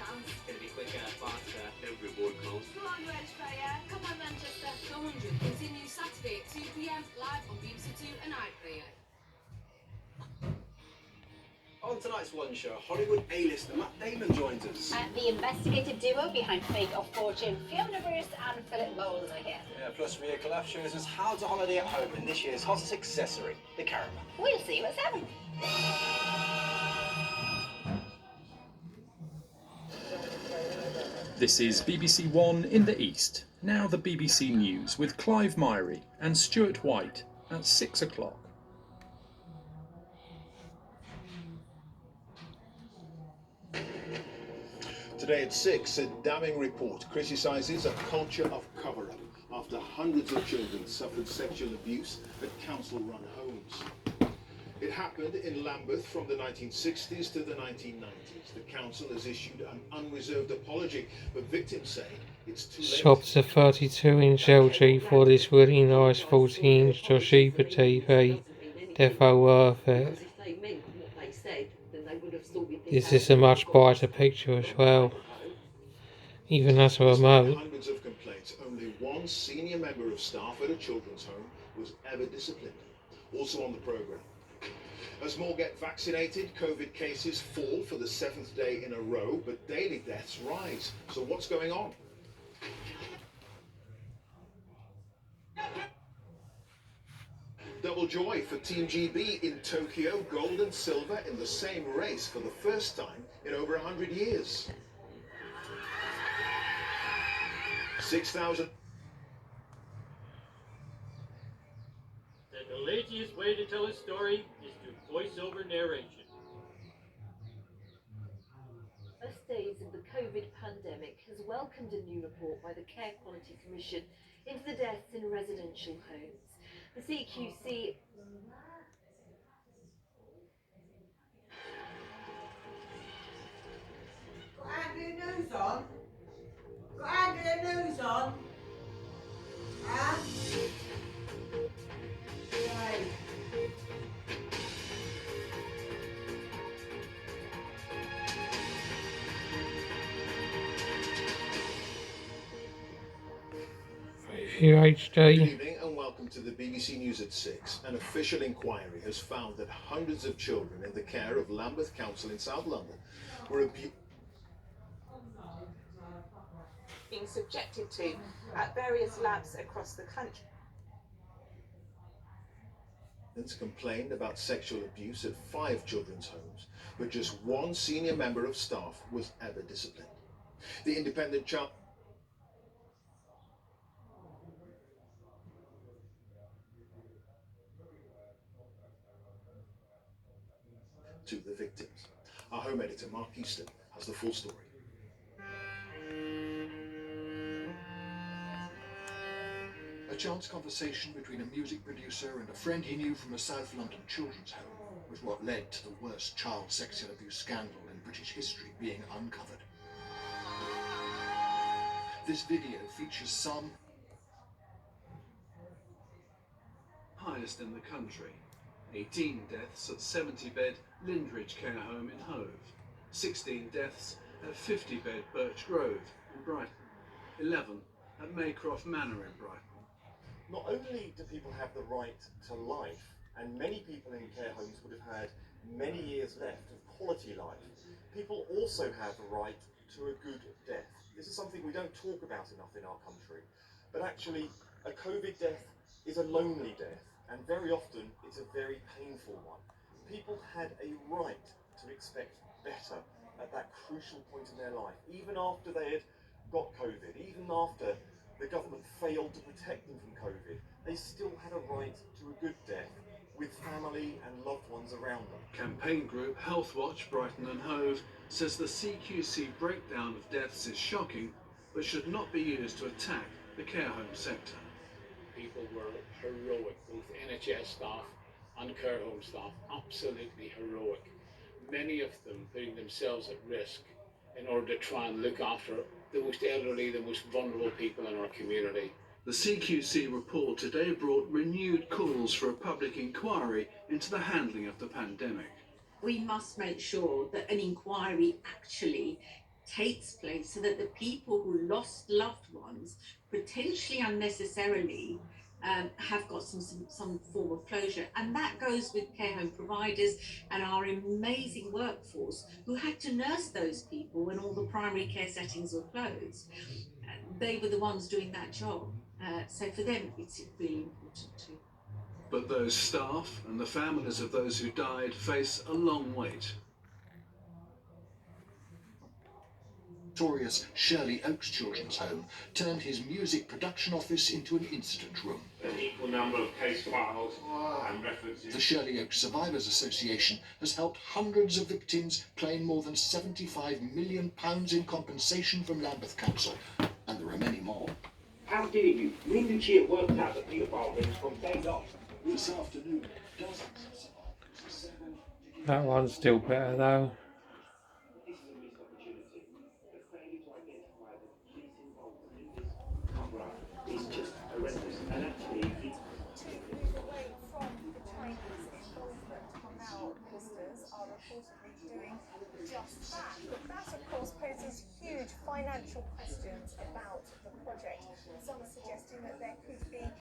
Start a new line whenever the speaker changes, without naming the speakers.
It's going to be quicker, faster.
Every board counts.
Go on, Wedge player. Come on, Manchester. The 100 continues Saturday at 2 p.m. live on BBC Two and iPlayer.
On tonight's One Show, Hollywood A-lister Matt Damon joins us.
The investigative duo behind Fate of Fortune, Fiona Bruce and Philip Bowles are here.
Yeah, plus Ria Khalaf shows us how to holiday at home in this year's hottest accessory, the caravan.
We'll see what's happening.
This is BBC One in the East. Now the BBC News with Clive Myrie and Stuart White at 6 o'clock.
Today at 6, a damning report criticises a culture of cover-up after hundreds of children suffered sexual abuse at council-run homes. It happened in Lambeth from the 1960s to the 1990s. The council has issued an unreserved apology, but victims say it's too late.
Swapped a 32-inch LG for this really nice 40-inch Toshiba TV. Defo worth it. This is a much brighter picture as well. Even has a remote.
Hundreds of complaints. Only one senior member of staff at a children's home was ever disciplined. Also on the programme. As more get vaccinated, COVID cases fall for the 7th day in a row, but daily deaths rise. So what's going on? Double joy for Team GB in Tokyo, gold and silver in the same race for the first time in over 100 years. 6,000.
The laziest way to tell a story is through voiceover narration.
First days of the COVID pandemic has welcomed a new report by the Care Quality Commission into the deaths in residential homes. The CQC
Got Angry News on? Got Angry News on? Huh? Right.
Freeview HD.
Good evening and welcome to the BBC News at 6. An official inquiry has found that hundreds of children in the care of Lambeth Council in South London were
being subjected to at various labs across the country.
Complained about sexual abuse at 5 children's homes, but just one senior member of staff was ever disciplined. The independent child to the victims. Our home editor Mark Easton has the full story.
A chance conversation between a music producer and a friend he knew from a South London children's home was what led to the worst child sexual abuse scandal in British history being uncovered. This video features some
highest in the country. 18 deaths at 70-bed Lindridge Care Home in Hove. 16 deaths at 50-bed Birch Grove in Brighton. 11 at Maycroft Manor in Brighton.
Not only do people have the right to life, and many people in care homes would have had many years left of quality life, people also have the right to a good death. This is something we don't talk about enough in our country, but actually a COVID death is a lonely death, and very often it's a very painful one. People had a right to expect better at that crucial point in their life, even after they had got COVID, even after the government failed to protect them from COVID, they still had a right to a good death with family and loved ones around them.
Campaign group Healthwatch Brighton and Hove says the CQC breakdown of deaths is shocking, but should not be used to attack the care home sector.
People were heroic, both NHS staff and care home staff, absolutely heroic. Many of them putting themselves at risk in order to try and look after the most elderly, the most vulnerable people in our community.
The CQC report today brought renewed calls for a public inquiry into the handling of the pandemic.
We must make sure that an inquiry actually
takes place so that the people who lost loved ones potentially unnecessarily have got some form of closure. And that goes with care home providers and our amazing workforce who had to nurse those people when all the primary care settings were closed. They were the ones doing that job. So for them, it's really important too.
But those staff and the families of those who died face a long wait.
Victoria's Shirley Oaks Children's Home turned his music production office into an incident room.
An equal number of case files and references.
The Shirley Oaks Survivors Association has helped hundreds of victims claim more than £75 million in compensation from Lambeth Council, and there are many more.
How dare you? Me and Lucia worked out the paedophile rings from day one.
This afternoon, dozens of survivors.
That one's still better though.
It's just horrendous, and actually it's...
Away from the Chinese involvement, now posters are reportedly doing just that. But that, of course,